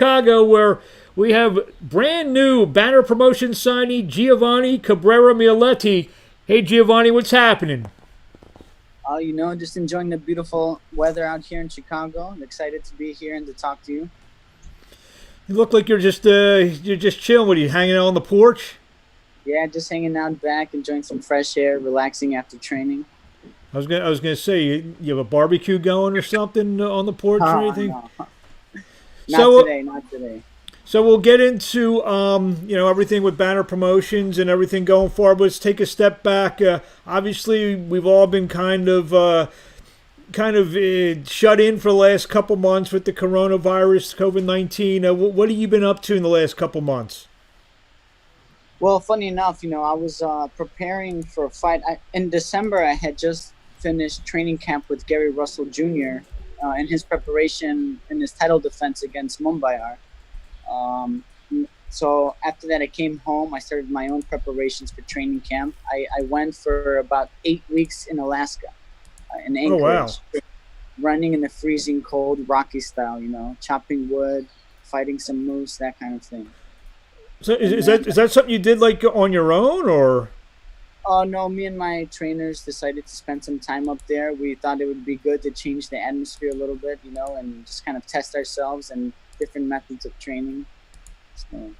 Chicago, where we have brand new banner promotion signee Giovanni Cabrera Mioletti. Hey Giovanni, what's happening? Just enjoying the beautiful weather out here in Chicago. I'm excited to be here and to talk to you. You look like you're just chilling. What are you hanging out on the porch? Yeah, just hanging out back, enjoying some fresh air, relaxing after training. I was gonna say you have a barbecue going or something on the porch or Oh, anything. no, not So today, not today. So we'll get into everything with banner promotions and everything going forward. Let's take a step back. Obviously, we've all been kind of shut in for the last couple months with the coronavirus, COVID-19. What have you been up to in the last couple months? Well, funny enough, I was preparing for a fight. In December, I had just finished training camp with Gary Russell Jr. In his preparation in his title defense against Mumbai. Um, so after that, I came home. I started my own preparations for training camp. I went for about 8 weeks in Alaska, in Oh wow! Anchorage, running in the freezing cold, Rocky style, chopping wood, fighting some moose, that kind of thing. So And is that something you did like on your own or? oh no, me and my trainers decided to spend some time up there. We thought it would be good to change the atmosphere a little bit, and just kind of test ourselves and different methods of training. So,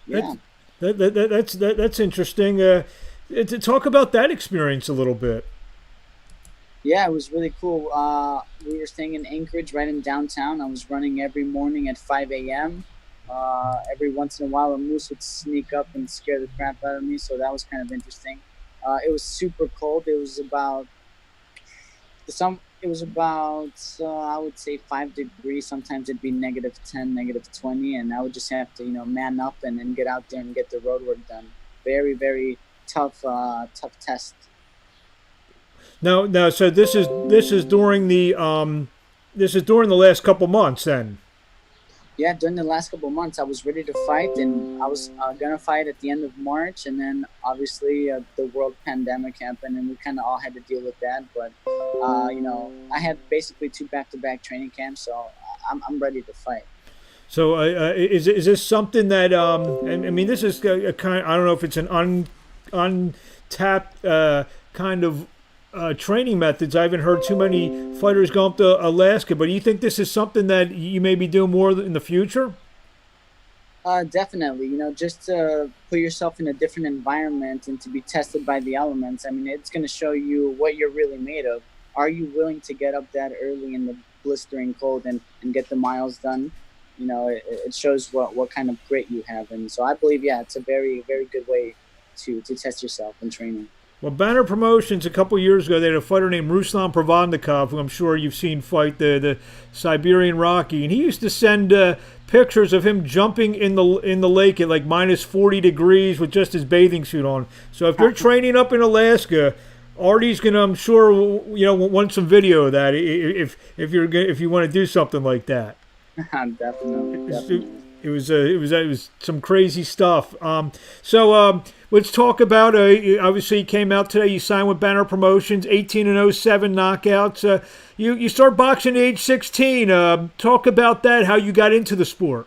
yeah. That's that's interesting. To talk about that experience a little bit. Yeah, it was really cool. We were staying in Anchorage, right in downtown. I was running every morning at 5 a.m. Every once in a while, a moose would sneak up and scare the crap out of me, so that was kind of interesting. It was super cold. It was about I would say 5 degrees. Sometimes it'd be -10, -20, and I would just have to man up and get out there and get the road work done. Very very tough test. Now, so this is during the last couple months then. Yeah, during the last couple of months, I was ready to fight, and I was gonna fight at the end of March, and then obviously the world pandemic happened, and we kind of all had to deal with that. But I had basically two back-to-back training camps, so I'm ready to fight. So is this something that and I mean this is a kind, I don't know if it's an untapped kind of training methods. I haven't heard too many fighters go up to Alaska, but do you think this is something that you may be doing more in the future? Definitely, just to put yourself in a different environment and to be tested by the elements. I mean, it's going to show you what you're really made of. Are you willing to get up that early in the blistering cold and get the miles done? It shows what kind of grit you have. And so I believe, yeah, it's a very, very good way to test yourself in training. Well, Banner Promotions a couple years ago, they had a fighter named Ruslan Pravandikov, who I'm sure you've seen fight the Siberian Rocky, and he used to send pictures of him jumping in the lake at like -40 degrees with just his bathing suit on. So if you're training up in Alaska, Artie's gonna, I'm sure, want some video of that if you want to do something like that. Definitely, definitely. It was some crazy stuff. Let's talk about. Obviously, you came out today. You signed with Banner Promotions, 18-07 knockouts. You start boxing at age 16. Talk about that. How you got into the sport.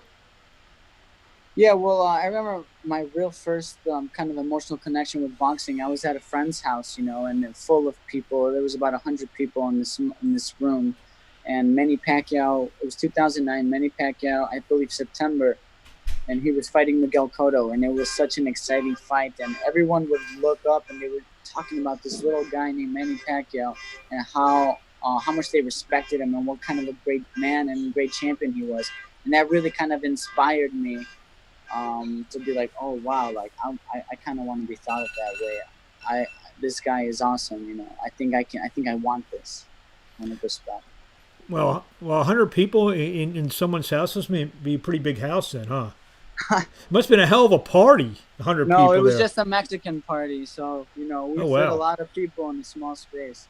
Yeah, well, I remember my real first kind of emotional connection with boxing. I was at a friend's house, and full of people. There was about 100 people in this room, and Manny Pacquiao. It was 2009. Manny Pacquiao, I believe September, and he was fighting Miguel Cotto, and it was such an exciting fight. And everyone would look up, and they were talking about this little guy named Manny Pacquiao and how much they respected him and what kind of a great man and great champion he was. And that really kind of inspired me to be like, oh wow, like I kind of want to be thought of that way. This guy is awesome. I think I can. I think I want this kind of respect. Well, 100 people in someone's house must be a pretty big house then, huh? Must have been a hell of a party. 100 No, people it was there. just a Mexican party, so we Oh fit a wow. lot of people in a small space.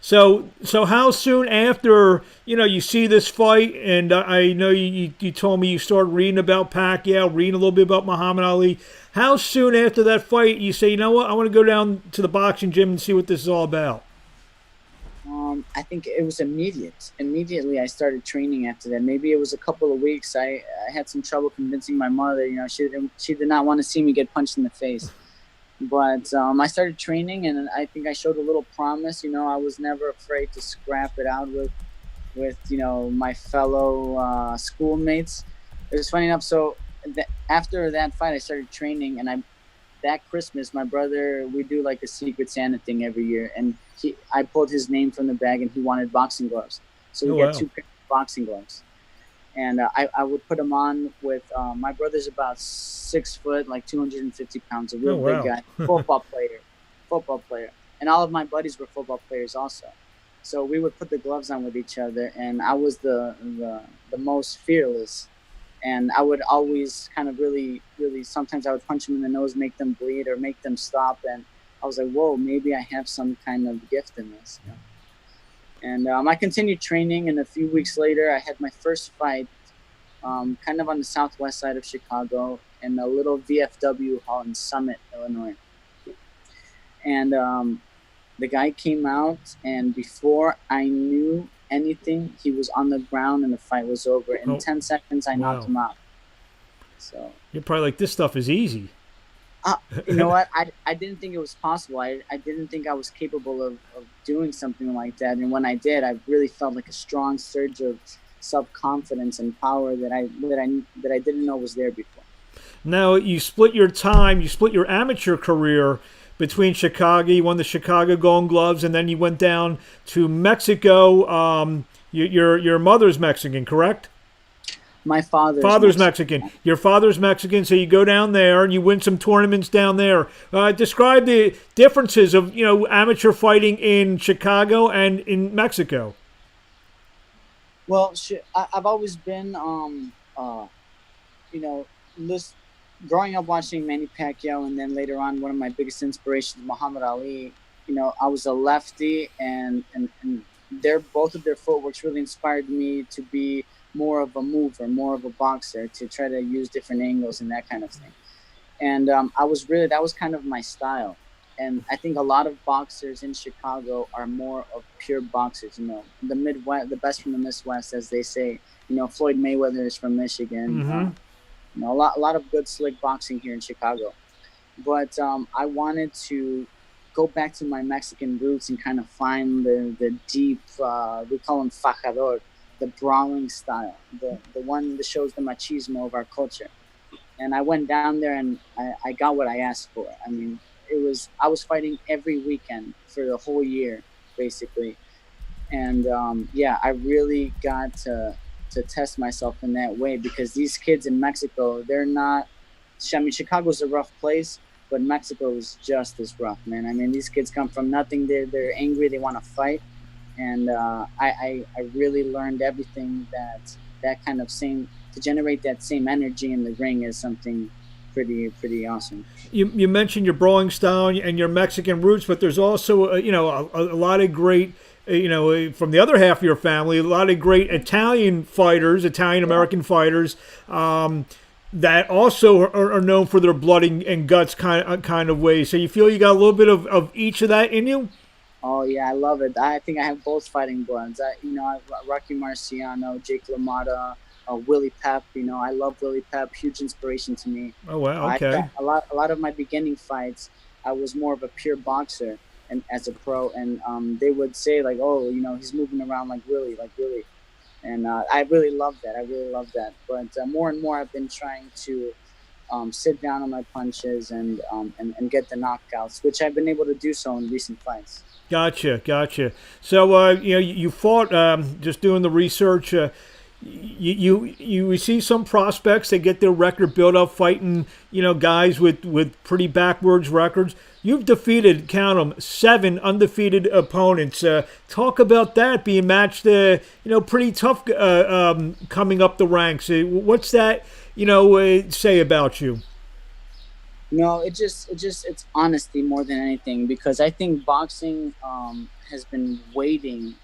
So how soon after you see this fight, and I know you told me you started reading about Pacquiao, reading a little bit about Muhammad Ali. How soon after that fight you say, you know what, I want to go down to the boxing gym and see what this is all about? I think it was immediate. Immediately, I started training after that. Maybe it was a couple of weeks. I had some trouble convincing my mother. She did not want to see me get punched in the face. But I started training, and I think I showed a little promise. I was never afraid to scrap it out with my fellow schoolmates. It was funny enough. So after that fight, I started training, and that Christmas, my brother, we do like a Secret Santa thing every year, and I pulled his name from the bag, and he wanted boxing gloves, so Oh we got wow. two pairs of boxing gloves, and I would put him on with my brother's about 6 foot, like 250 pounds, a Oh real big wow. guy, football player, and all of my buddies were football players also, so we would put the gloves on with each other, and I was the most fearless, and I would always kind of really, really. Sometimes I would punch them in the nose, make them bleed, or make them stop. And I was like, "Whoa, maybe I have some kind of gift in this." And I continued training, and a few weeks later, I had my first fight, kind of on the southwest side of Chicago, in a little VFW hall in Summit, Illinois. And the guy came out, and before I knew anything, he was on the ground, and the fight was over. In Oh 10 seconds, I knocked wow. him out. So, You're probably like, this stuff is easy. you know what? I didn't think it was possible. I didn't think I was capable of doing something like that. And when I did, I really felt like a strong surge of self confidence and power that I didn't know was there before. Now you split your time, you split your amateur career between Chicago. You won the Chicago Golden Gloves, and then you went down to Mexico. Your mother's Mexican, correct? My father's Father's Mexican. Mexican. Your father's Mexican, so you go down there and you win some tournaments down there. Describe the differences of amateur fighting in Chicago and in Mexico. Well, I've always been, you know, list, growing up watching Manny Pacquiao, and then later on, one of my biggest inspirations, Muhammad Ali. I was a lefty, and their both of their footworks really inspired me to be more of a mover, more of a boxer, to try to use different angles and that kind of thing. And I was really that was kind of my style. And I think a lot of boxers in Chicago are more of pure boxers. The Midwest, the best from the Midwest, as they say. Floyd Mayweather is from Michigan. Mm-hmm. A lot of good slick boxing here in Chicago. But I wanted to go back to my Mexican roots and kind of find the deep, we call them fajador, the brawling style, the one that shows the machismo of our culture. And I went down there, and I got what I asked for. I mean, I was fighting every weekend for the whole year, basically. And yeah, I really got to test myself in that way, because these kids in Mexico, they're not. I mean, Chicago's a rough place, but Mexico is just as rough, man. I mean, these kids come from nothing. They're angry. They want to fight, and I really learned everything that kind of same to generate that same energy in the ring is something pretty awesome. You mentioned your brawling style and your Mexican roots, but there's also a lot of great from the other half of your family, a lot of great Italian fighters, Italian Yeah. American fighters. That also are known for their blood and guts kind of ways. So you feel you got a little bit of each of that in you? Oh yeah, I love it. I think I have both fighting bloods. Rocky Marciano, Jake LaMotta, Willie Pep. I love Willie Pep. Huge inspiration to me. Oh wow, I okay. a lot of my beginning fights, I was more of a pure boxer and as a pro, and they would say like, oh, he's moving around like Willie, and I really love that. I really love that. But more and more, I've been trying to sit down on my punches and get the knockouts, which I've been able to do so in recent fights. Gotcha. So you fought just doing the research. You see some prospects that get their record built up fighting guys with pretty backwards records. You've defeated, count them, 7 undefeated opponents. Talk about that being matched pretty tough coming up the ranks. What's that say about you? No, it's honesty more than anything, because I think boxing has been waiting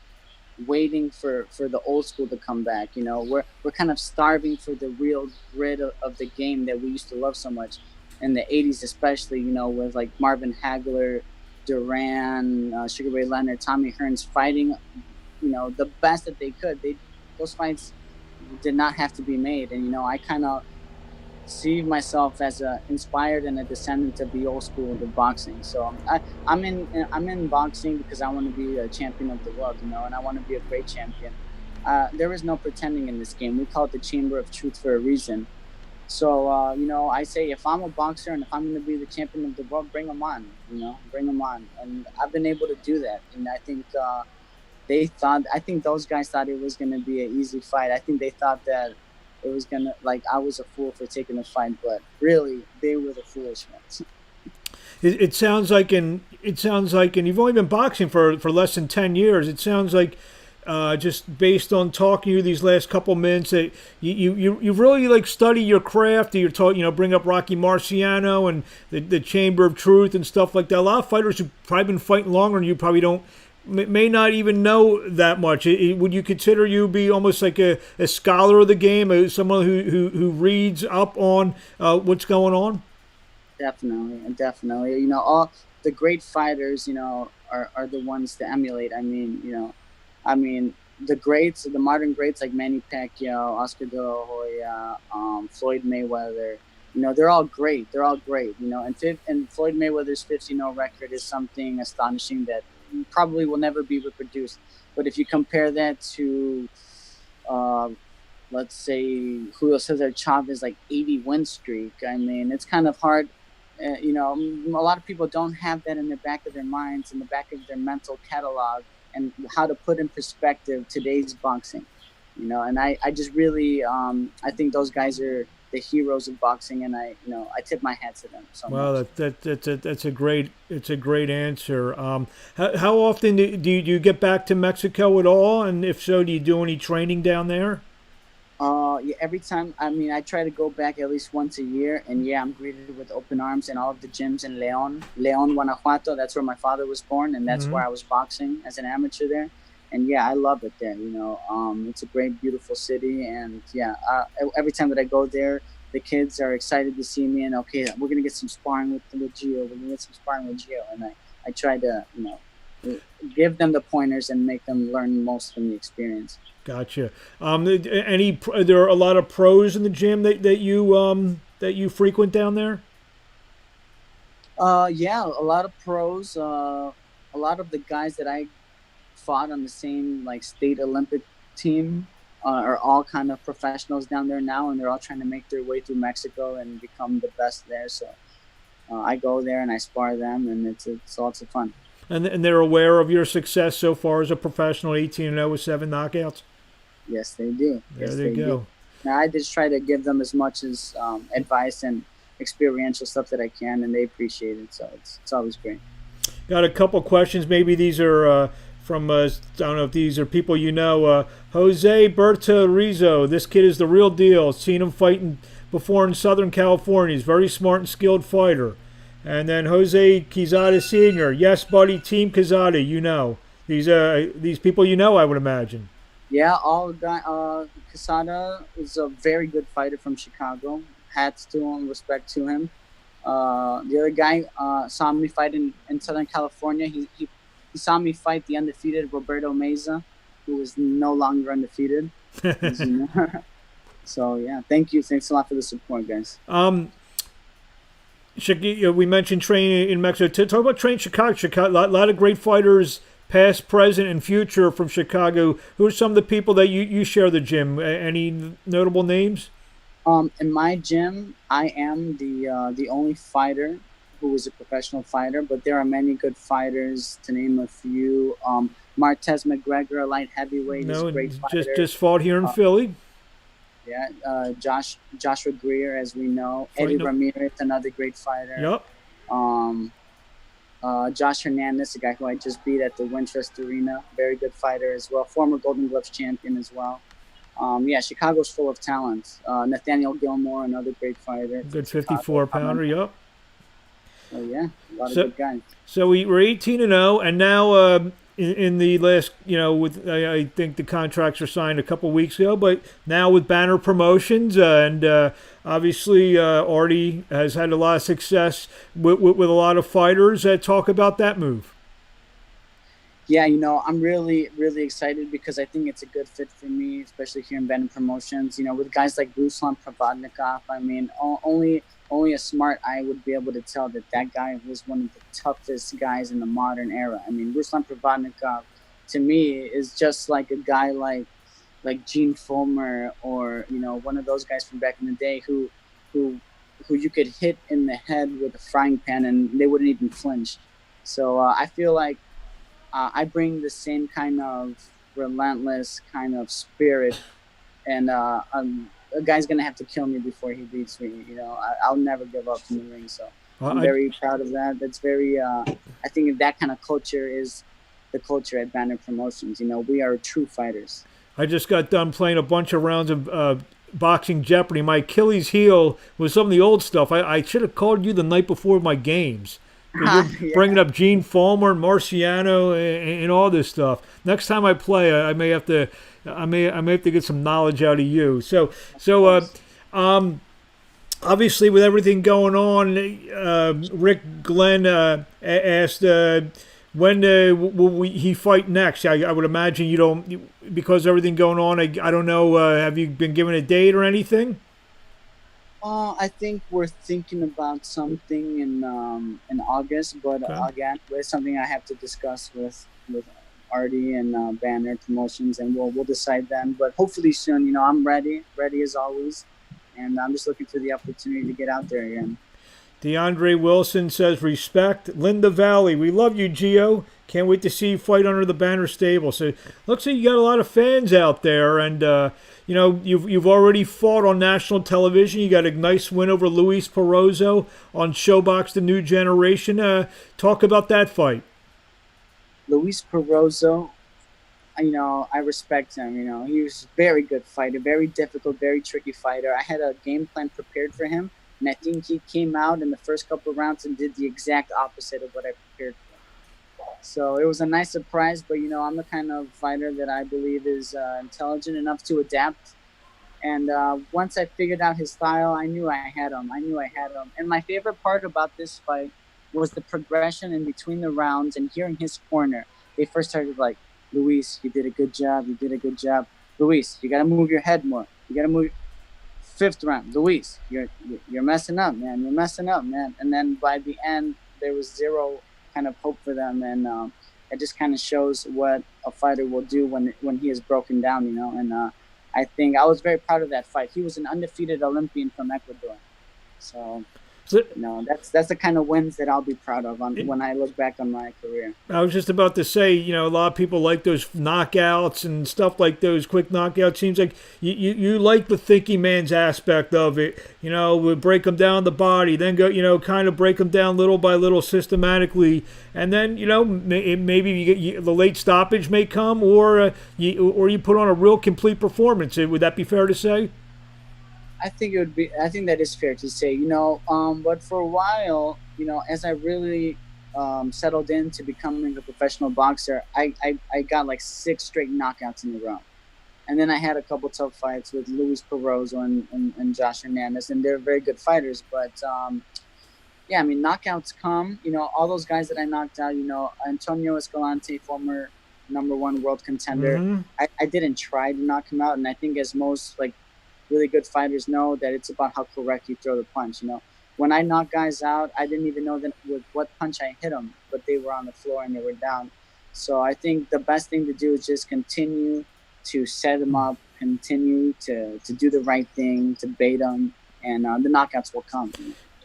for the old school to come back. We're kind of starving for the real grit of the game that we used to love so much in the '80s, especially. With like Marvin Hagler, Duran, Sugar Ray Leonard, Tommy Hearns fighting, the best that they could. Those fights did not have to be made, and I kind of see myself as a inspired and a descendant of the old school of boxing. So I'm in boxing because I want to be a champion of the world, and I want to be a great champion. There is no pretending in this game. We call it the chamber of truth for a reason. So I say if I'm a boxer and if I'm going to be the champion of the world, bring them on. Bring them on, and I've been able to do that. And I think I think those guys thought it was going to be an easy fight. I think they thought that it was gonna, like, I was a fool for taking the fight, but really they were the foolish ones. It sounds like, and you've only been boxing for less than 10 years. It sounds like, just based on talking to you these last couple minutes, that you really like study your craft. You're talking, bring up Rocky Marciano and the Chamber of Truth and stuff like that. A lot of fighters who've probably been fighting longer and you probably may not even know that much. Would you consider you be almost like a scholar of the game, someone who reads up on what's going on? Definitely. All the great fighters, are the ones to emulate. I mean, the greats, the modern greats like Manny Pacquiao, Oscar De La Hoya, Floyd Mayweather. They're all great. And Floyd Mayweather's 50-0 record is something astonishing that probably will never be reproduced. But if you compare that to, let's say, Julio Cesar Chavez, like 80 win streak, it's kind of hard. A lot of people don't have that in the back of their minds, in the back of their mental catalog, and how to put in perspective today's boxing. And I just really, I think those guys are the heroes of boxing, and I tip my hat to them. So well, that's a great answer. How often do you get back to Mexico at all? And if so, do you do any training down there? Yeah, every time. I try to go back at least once a year, and yeah, I'm greeted with open arms in all of the gyms in León, Guanajuato. That's where my father was born, and that's where I was boxing as an amateur there. And yeah, I love it there. It's a great, beautiful city, and yeah, every time that I go there, the kids are excited to see me, and okay, we're gonna get some sparring with Gio. We're gonna get some sparring with Gio, and I try to give them the pointers and make them learn most from the experience. Gotcha. There are a lot of pros in the gym that you frequent down there? Yeah, a lot of pros. A lot of the guys that I fought on the same state Olympic team are all kind of professionals down there now, and they're all trying to make their way through Mexico and become the best there. So I go there and I spar them, and it's lots of fun. And they're aware of your success so far as a professional, 18-0 with 7 knockouts? Yes, they do. There they go. Now, I just try to give them as much as advice and experiential stuff that I can, and they appreciate it. So it's always great. Got a couple questions. Maybe these are from, I don't know if these are people you know. Jose Berta Rizzo. This kid is the real deal. Seen him fighting before in Southern California. He's a very smart and skilled fighter. And then Jose Quezada Sr. Yes, buddy, Team Quezada, These people I would imagine. Yeah, Quezada is a very good fighter from Chicago. Hats to him, respect to him. The other guy saw me fight in Southern California. He saw me fight the undefeated Roberto Meza, who is no longer undefeated. So, yeah, thank you. Thanks a lot for the support, guys. We mentioned training in Mexico. Talk about training in Chicago. A lot of great fighters, past, present, and future from Chicago. Who are some of the people that you share the gym? Any notable names? In my gym, I am the only fighter who is a professional fighter, but there are many good fighters. To name a few, Martez McGregor, a light heavyweight, is a great fighter. Just fought here in Philly. Yeah, Joshua Greer, as we know. Eddie Ramirez, another great fighter. Yep. Josh Hernandez, a guy who I just beat at the Winchester Arena, very good fighter as well. Former Golden Gloves champion as well. Yeah, Chicago's full of talent. Nathaniel Gilmore, another great fighter. Good 54-pounder, yep. So yeah, a lot of good guys. So we're 18-0, and now in the last, with I think the contracts were signed a couple weeks ago, but now with Banner Promotions, and obviously Artie has had a lot of success with a lot of fighters. Talk about that move. Yeah, I'm really, really excited because I think it's a good fit for me, especially here in Venom Promotions. With guys like Ruslan Provodnikov, I mean, only a smart eye would be able to tell that that guy was one of the toughest guys in the modern era. I mean, Ruslan Provodnikov, to me, is just like a guy like Gene Fulmer, or one of those guys from back in the day who you could hit in the head with a frying pan and they wouldn't even flinch. So I feel like I bring the same kind of relentless kind of spirit, and a guy's gonna have to kill me before he beats me. I'll never give up in the ring. So I'm very proud of that. That's very. I think that kind of culture is the culture at Banner Promotions. We are true fighters. I just got done playing a bunch of rounds of boxing Jeopardy. My Achilles heel was some of the old stuff. I should have called you the night before my games. You're Yeah. bringing up Gene Fulmer and Marciano and all this stuff. Next time I play, I may have to, I may have to get some knowledge out of you. Obviously with everything going on, Rick Glenn asked when will he fight next. I would imagine you don't, because of everything going on. I don't know. Have you been given a date or anything? I think we're thinking about something in August, but Okay. again, it's something I have to discuss with Artie and Banner Promotions, and we'll decide then. But hopefully soon. I'm ready as always, and I'm just looking for the opportunity to get out there again. DeAndre Wilson says, respect. Linda Valley, we love you, Gio. Can't wait to see you fight under the Banner stable. So looks like you got a lot of fans out there, and you've already fought on national television. You got a nice win over Luis Perozzo on Showbox The New Generation. Talk about that fight. Luis Perozzo, I respect him. He was a very good fighter, very difficult, very tricky fighter. I had a game plan prepared for him, and I think he came out in the first couple of rounds and did the exact opposite of what I prepared for. So it was a nice surprise, but I'm the kind of fighter that I believe is intelligent enough to adapt. And once I figured out his style, I knew I had him. And my favorite part about this fight was the progression in between the rounds and hearing his corner. They first started like, Luis, you did a good job. You did a good job. Luis, you got to move your head more. You got to move. Fifth round, Luis, you're messing up, man. You're messing up, man. And then by the end, there was zero kind of hope for them, and it just kind of shows what a fighter will do when he is broken down, And I think I was very proud of that fight. He was an undefeated Olympian from Ecuador, so that's the kind of wins that I'll be proud of when I look back on my career. I was just about to say, a lot of people like those knockouts and stuff like those quick knockouts. Seems like you like the thinking man's aspect of it. We break them down the body, then go, kind of break them down little by little systematically, and then, maybe the late stoppage may come, or you put on a real complete performance. Would that be fair to say? I think it would be. I think that is fair to say. But for a while, as I really settled into becoming a professional boxer, I got like 6 straight knockouts in a row, and then I had a couple tough fights with Luis Perozzo and Josh Hernandez, and they're very good fighters. But yeah, I mean, knockouts come. All those guys that I knocked out. Antonio Escalante, former #1 world contender. Mm-hmm. I didn't try to knock him out, and I think as most really good fighters know that it's about how correct you throw the punch. When I knock guys out, I didn't even know that with what punch I hit them, but they were on the floor and they were down. So I think the best thing to do is just continue to set them up, continue to do the right thing, to bait them, and the knockouts will come.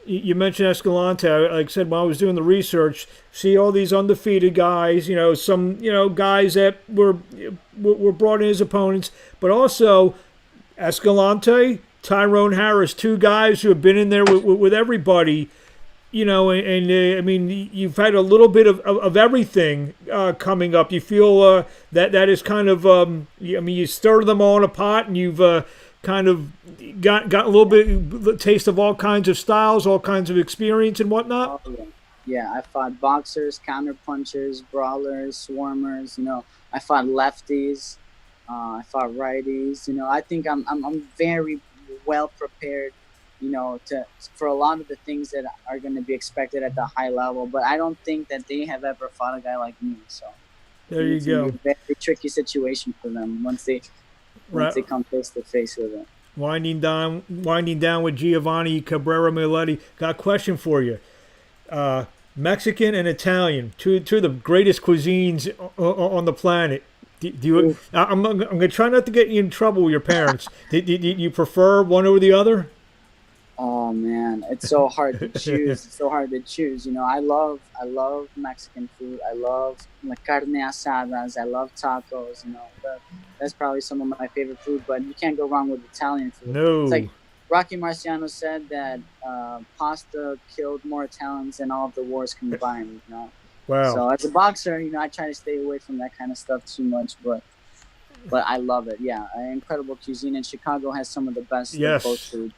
You mentioned Escalante. Like I said, when I was doing the research, see all these undefeated guys, some, guys that were brought in as opponents, but also Escalante, Tyrone Harris, 2 guys who have been in there with everybody, I mean, you've had a little bit of everything coming up. You feel that is kind of, you stir them all in a pot, and you've kind of got a little bit taste of all kinds of styles, all kinds of experience and whatnot. Oh, yeah. Yeah, I fought boxers, counter punchers, brawlers, swarmers. I fought lefties. I fought righties. I think I'm very well prepared. To for a lot of the things that are going to be expected at the high level. But I don't think that they have ever fought a guy like me. So I There think you it's going to go. be a very tricky situation for them once Right. they come face to face with it. Winding down with Giovanni Cabrera Mioletti. Got a question for you. Uh, Mexican and Italian, two of the greatest cuisines on the planet. Do you? I'm gonna try not to get you in trouble with your parents. Do you prefer one over the other? Oh man, it's so hard to choose. It's so hard to choose. I love Mexican food. I love like carne asadas. I love tacos. That's probably some of my favorite food. But you can't go wrong with Italian food. It's No. like Rocky Marciano said that pasta killed more Italians than all of the wars combined. Wow. So as a boxer, I try to stay away from that kind of stuff too much. But I love it. Yeah, incredible cuisine, and Chicago has some of the best of both Yes. food.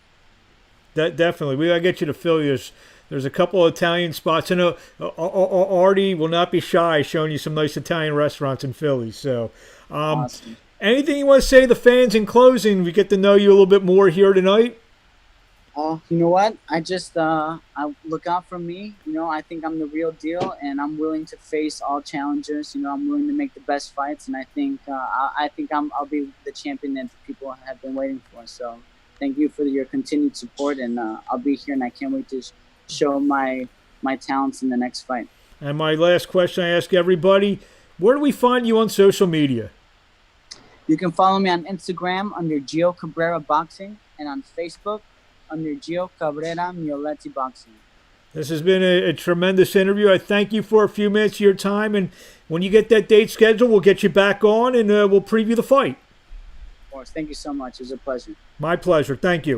Definitely. We gotta get you to Philly. There's a couple of Italian spots. I know Artie will not be shy showing you some nice Italian restaurants in Philly. So, um, Awesome. anything you want to say to the fans in closing? We get to know you a little bit more here tonight. You know what? I look out for me. I think I'm the real deal, and I'm willing to face all challengers. I'm willing to make the best fights, and I think I'll be the champion that people have been waiting for. So, thank you for your continued support, and I'll be here, and I can't wait to show my talents in the next fight. And my last question I ask everybody: where do we find you on social media? You can follow me on Instagram under Gio Cabrera Boxing, and on Facebook under Gio Cabrera Mioletti Boxing. This has been a tremendous interview. I thank you for a few minutes of your time, and when you get that date scheduled, we'll get you back on and we'll preview the fight. Of course, thank you so much. It was a pleasure. My pleasure. Thank you.